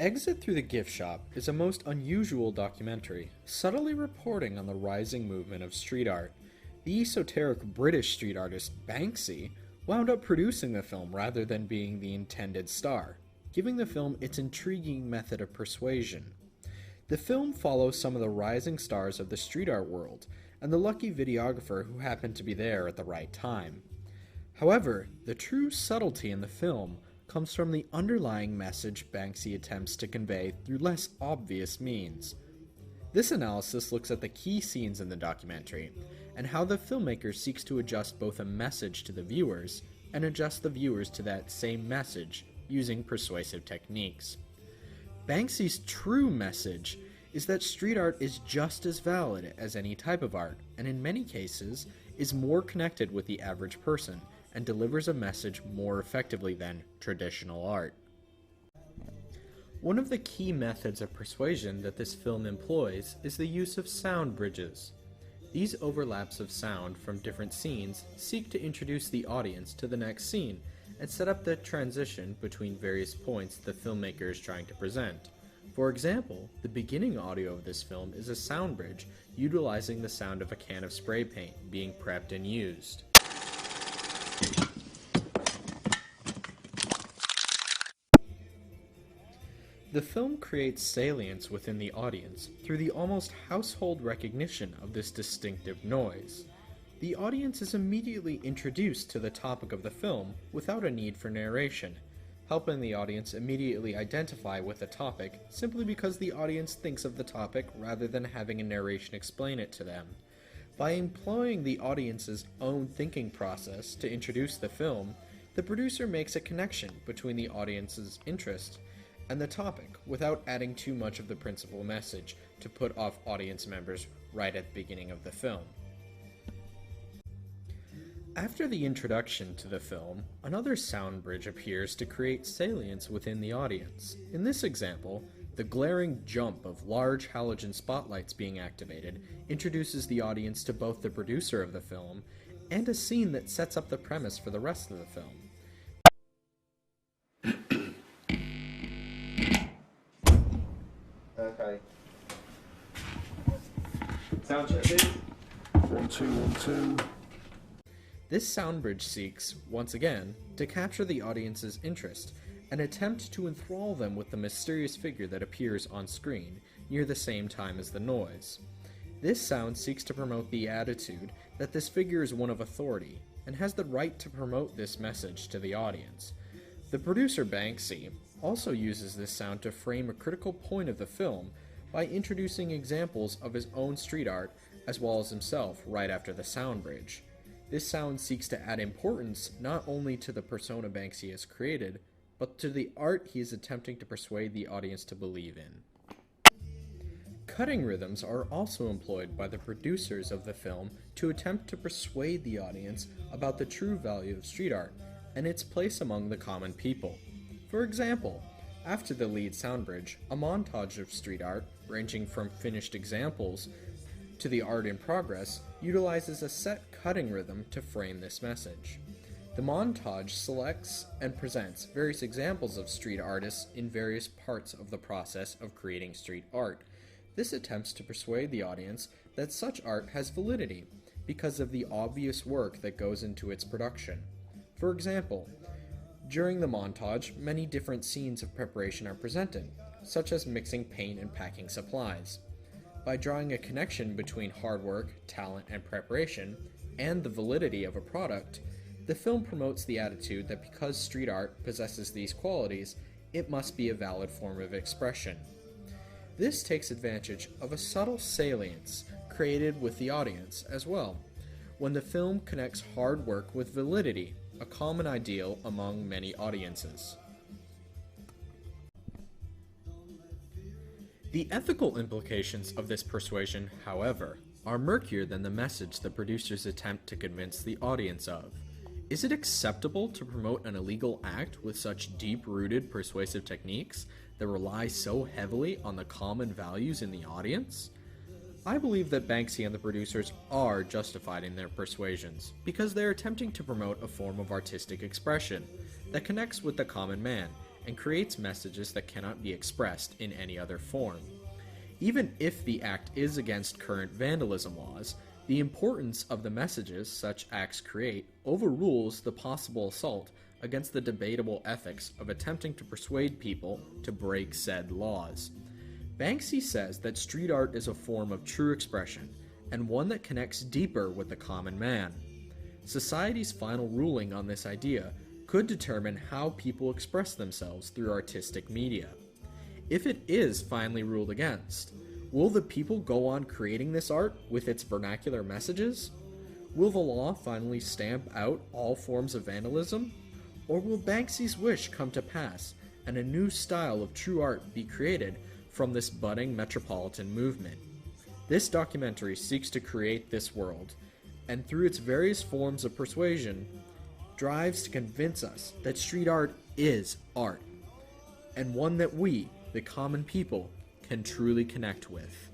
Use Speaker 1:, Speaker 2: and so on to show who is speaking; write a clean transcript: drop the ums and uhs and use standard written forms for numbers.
Speaker 1: Exit Through the Gift Shop is a most unusual documentary, subtly reporting on the rising movement of street art. The esoteric British street artist Banksy wound up producing the film rather than being the intended star, giving the film its intriguing method of persuasion. The film follows some of the rising stars of the street art world, and the lucky videographer who happened to be there at the right time. However, the true subtlety in the film comes from the underlying message Banksy attempts to convey through less obvious means. This analysis looks at the key scenes in the documentary, and how the filmmaker seeks to adjust both a message to the viewers, and adjust the viewers to that same message using persuasive techniques. Banksy's true message is that street art is just as valid as any type of art, and in many cases is more connected with the average person, and delivers a message more effectively than traditional art. One of the key methods of persuasion that this film employs is the use of sound bridges. These overlaps of sound from different scenes seek to introduce the audience to the next scene and set up the transition between various points the filmmaker is trying to present. For example, the beginning audio of this film is a sound bridge utilizing the sound of a can of spray paint being prepped and used. The film creates salience within the audience through the almost household recognition of this distinctive noise. The audience is immediately introduced to the topic of the film without a need for narration, helping the audience immediately identify with the topic simply because the audience thinks of the topic rather than having a narration explain it to them. By employing the audience's own thinking process to introduce the film, the producer makes a connection between the audience's interest and the topic without adding too much of the principal message to put off audience members right at the beginning of the film. After the introduction to the film, another sound bridge appears to create salience within the audience. In this example, the glaring jump of large halogen spotlights being activated introduces the audience to both the producer of the film and a scene that sets up the premise for the rest of the film.
Speaker 2: Okay. Sound check, please.
Speaker 3: 1 2 1 2.
Speaker 1: This sound bridge seeks, once again, to capture the audience's interest and attempt to enthrall them with the mysterious figure that appears on screen near the same time as the noise. This sound seeks to promote the attitude that this figure is one of authority and has the right to promote this message to the audience. The producer Banksy also uses this sound to frame a critical point of the film by introducing examples of his own street art as well as himself right after the sound bridge. This sound seeks to add importance not only to the persona Banksy has created, but to the art he is attempting to persuade the audience to believe in. Cutting rhythms are also employed by the producers of the film to attempt to persuade the audience about the true value of street art and its place among the common people. For example, after the lead sound bridge, a montage of street art, ranging from finished examples to the art in progress, utilizes a set cutting rhythm to frame this message. The montage selects and presents various examples of street artists in various parts of the process of creating street art. This attempts to persuade the audience that such art has validity because of the obvious work that goes into its production. For example, during the montage, many different scenes of preparation are presented, such as mixing paint and packing supplies. By drawing a connection between hard work, talent, and preparation, and the validity of a product, the film promotes the attitude that because street art possesses these qualities, it must be a valid form of expression. This takes advantage of a subtle salience created with the audience as well, when the film connects hard work with validity, a common ideal among many audiences. The ethical implications of this persuasion, however, are murkier than the message the producers attempt to convince the audience of. Is it acceptable to promote an illegal act with such deep-rooted persuasive techniques that rely so heavily on the common values in the audience? I believe that Banksy and the producers are justified in their persuasions, because they're attempting to promote a form of artistic expression that connects with the common man, and creates messages that cannot be expressed in any other form. Even if the act is against current vandalism laws, the importance of the messages such acts create overrules the possible assault against the debatable ethics of attempting to persuade people to break said laws. Banksy says that street art is a form of true expression, and one that connects deeper with the common man. Society's final ruling on this idea could determine how people express themselves through artistic media. If it is finally ruled against, will the people go on creating this art with its vernacular messages? Will the law finally stamp out all forms of vandalism? Or will Banksy's wish come to pass and a new style of true art be created from this budding metropolitan movement? This documentary seeks to create this world, and through its various forms of persuasion, drives to convince us that street art is art, and one that we, the common people, can truly connect with.